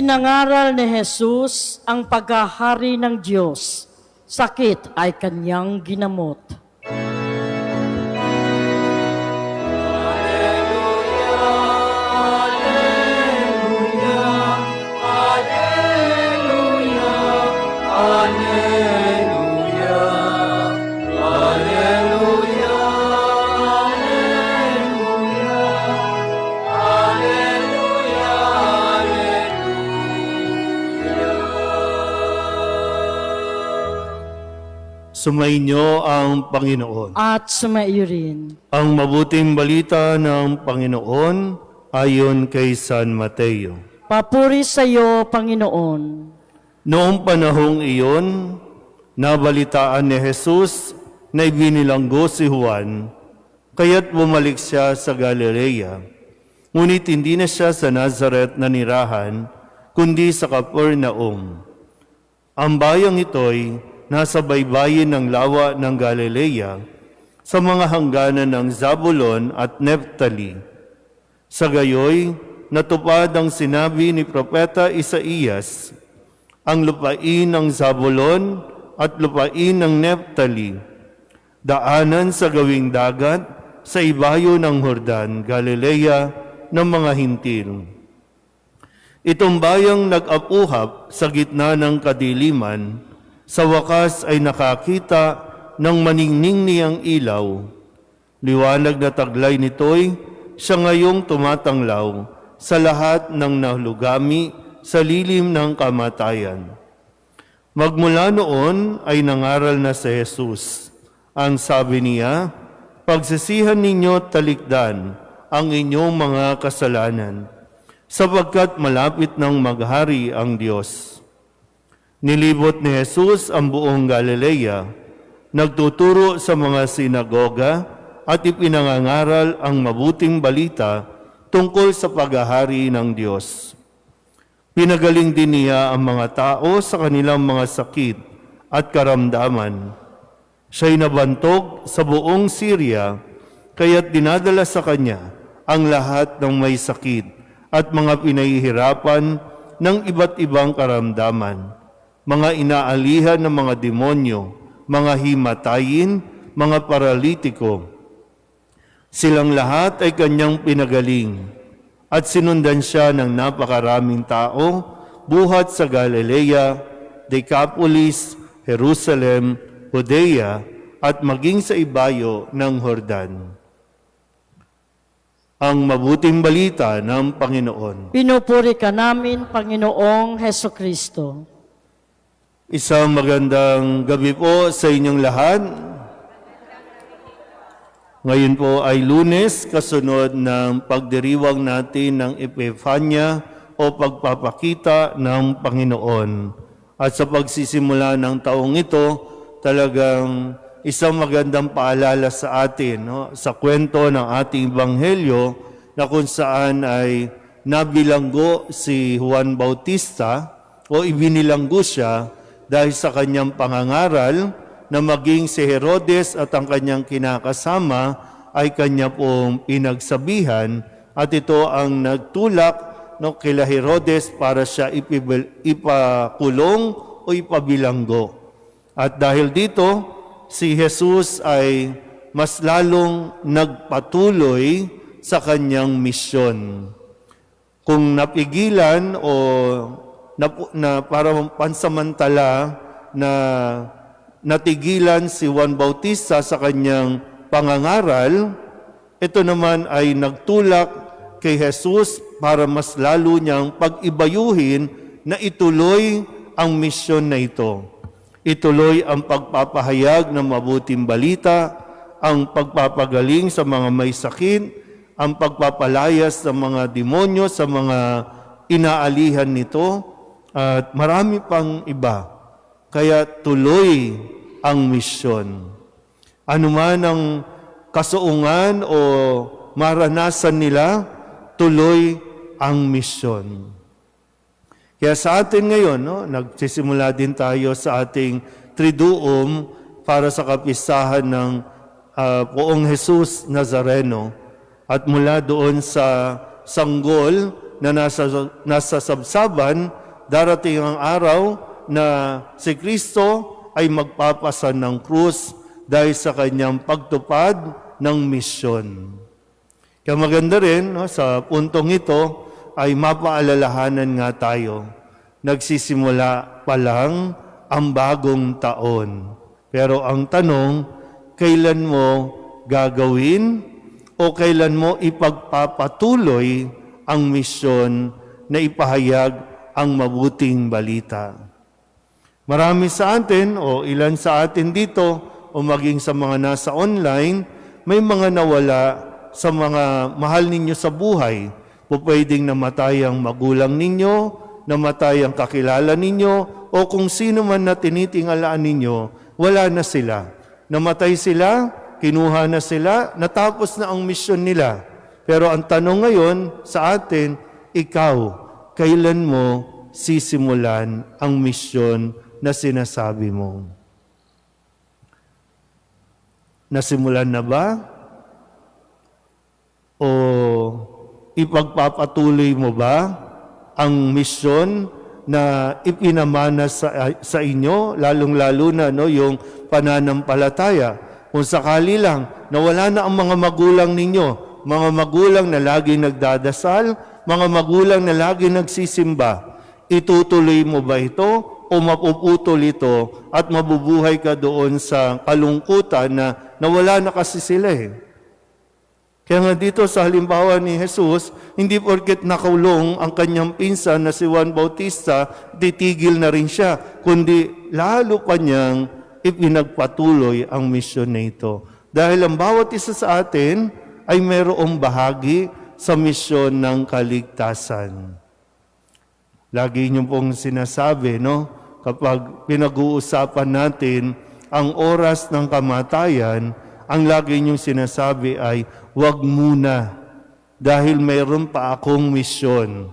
Ipinangaral ni Jesus ang paghahari ng Diyos. Sakit ay kanyang ginamot. Sumainyo ang Panginoon. At sumaiyo rin. Ang mabuting balita ng Panginoon ayon kay San Mateo. Papuri sa iyo, Panginoon. Noong panahong iyon, nabalitaan ni Jesus na ibinilanggo si Juan, kaya't bumalik siya sa Galilea. Ngunit hindi na siya sa Nazaret na nirahan, kundi sa Capernaum. Ang bayang ito'y nasa baybayin ng lawa ng Galilea, sa mga hangganan ng Zabulon at Neftali. Sa gayoy, natupad ang sinabi ni Propeta Isaías, ang lupain ng Zabulon at lupain ng Neftali, daanan sa gawing dagat, sa ibayo ng Jordan, Galilea ng mga hintil. Itong bayang nag-apuhap sa gitna ng kadiliman, sa wakas ay nakakita ng maningning niyang ilaw. Liwanag na taglay nito'y siya ngayong tumatanglaw sa lahat ng nalugami sa lilim ng kamatayan. Magmula noon ay nangaral na si Jesus. Ang sabi niya, pagsisihan ninyo talikdan ang inyong mga kasalanan, sapagkat malapit nang maghari ang Diyos. Nilibot ni Jesus ang buong Galilea, nagtuturo sa mga sinagoga at ipinangangaral ang mabuting balita tungkol sa paghahari ng Diyos. Pinagaling din niya ang mga tao sa kanilang mga sakit at karamdaman. Siya'y nabantog sa buong Syria, kaya't dinadala sa kanya ang lahat ng may sakit at mga pinahihirapan ng iba't ibang karamdaman, mga inaalihan ng mga demonyo, mga himatayin, mga paralitiko. Silang lahat ay kanyang pinagaling at sinundan siya ng napakaraming tao buhat sa Galilea, Decapolis, Jerusalem, Judea at maging sa ibayo ng Jordan. Ang mabuting balita ng Panginoon. Pinupuri ka namin, Panginoong Hesukristo. Isang magandang gabi po sa inyong lahat. Ngayon po ay Lunes, kasunod ng pagdiriwang natin ng Epifanya o pagpapakita ng Panginoon. At sa pagsisimula ng taong ito, talagang isang magandang paalala sa atin, sa kwento ng ating Ebanghelyo na kung saan ay nabilanggo si Juan Bautista o ibinilanggo siya dahil sa kanyang pangangaral na maging si Herodes at ang kanyang kinakasama ay kanya pong pinagsabihan at ito ang nagtulak kila Herodes para siya ipakulong o ipabilanggo. At dahil dito, si Jesus ay mas lalong nagpatuloy sa kanyang misyon. Kung napigilan o na para pansamantala na natigilan si Juan Bautista sa kanyang pangangaral, ito naman ay nagtulak kay Jesus para mas lalo niyang pag-ibayuhin na ituloy ang misyon na ito. Ituloy ang pagpapahayag ng mabuting balita, ang pagpapagaling sa mga may sakit, ang pagpapalayas ng mga demonyo sa mga inaalihan nito, at marami pang iba. Kaya tuloy ang misyon. Ano man ang kasuungan o maranasan nila, tuloy ang misyon. Kaya sa atin ngayon, nagsisimula din tayo sa ating Triduum para sa kapistahan ng Poong Jesus Nazareno. At mula doon sa sanggol na nasa sabsaban, darating ang araw na si Kristo ay magpapasan ng krus dahil sa kanyang pagtupad ng misyon. Kaya maganda rin, no, sa puntong ito ay mapaalalahanan nga tayo. Nagsisimula pa lang ang bagong taon. Pero ang tanong, kailan mo gagawin o kailan mo ipagpapatuloy ang misyon na ipahayag ang mabuting balita? Marami sa atin o ilan sa atin dito o maging sa mga nasa online, may mga nawala sa mga mahal ninyo sa buhay. Pwedeng namatay ang magulang ninyo, namatay ang kakilala ninyo, o kung sino man na tinitingalaan ninyo, wala na sila. Namatay sila, kinuha na sila, natapos na ang misyon nila. Pero ang tanong ngayon sa atin, ikaw, kailan mo sisimulan ang misyon na sinasabi mo? Nasimulan na ba? O ipagpapatuloy mo ba ang misyon na ipinamana sa inyo, lalong-lalo na yung pananampalataya? Kung sakali lang na wala na ang mga magulang ninyo, mga magulang na lagi nagdadasal, mga magulang na lagi nagsisimba, itutuloy mo ba ito o mapuputol ito at mabubuhay ka doon sa kalungkutan na nawala na kasi sila eh? Kaya nga dito sa halimbawa ni Jesus, hindi porket nakulong ang kanyang pinsan na si Juan Bautista, titigil na rin siya, kundi lalo pa niyang ipinagpatuloy ang misyon na ito. Dahil ang bawat isa sa atin ay mayroong bahagi sa misyon ng kaligtasan. Lagi niyo pong sinasabi, no? Kapag pinag-uusapan natin ang oras ng kamatayan, ang lagi niyong sinasabi ay, huwag muna, dahil mayroon pa akong misyon.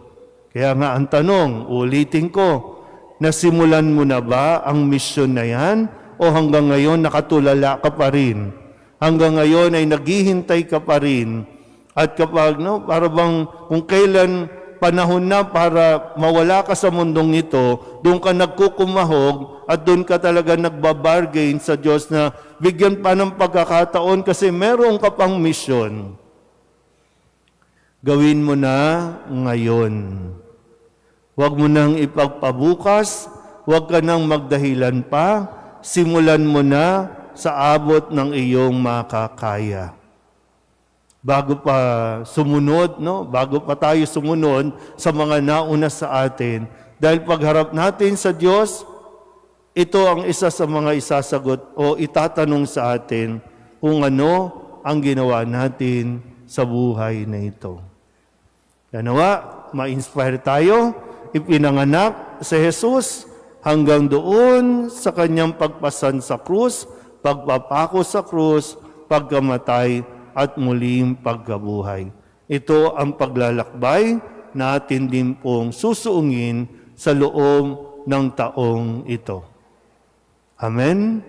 Kaya nga ang tanong, ulitin ko, nasimulan mo na ba ang misyon na yan? O hanggang ngayon nakatulala ka pa rin? Hanggang ngayon ay naghihintay ka pa rin? At kapag, para bang kung kailan panahon na para mawala ka sa mundong ito, doon ka nagkukumahog at doon ka talaga nagbabargain sa Diyos na bigyan pa ng pagkakataon kasi meron ka pang misyon. Gawin mo na ngayon. Huwag mo nang ipagpabukas, huwag ka nang magdahilan pa, simulan mo na sa abot ng iyong makakaya. Bago pa sumunod, bago pa tayo sumunod sa mga nauna sa atin, dahil pagharap natin sa Diyos, ito ang isa sa mga isasagot o itatanong sa atin kung ano ang ginawa natin sa buhay na ito. Kaya nawa, ma-inspire tayo, ipinanganak si Jesus hanggang doon sa kanyang pagpasan sa krus, pagpapako sa krus, pagkamatay, at muling pagkabuhay. Ito ang paglalakbay na atin din pong susuungin sa loob ng taong ito. Amen.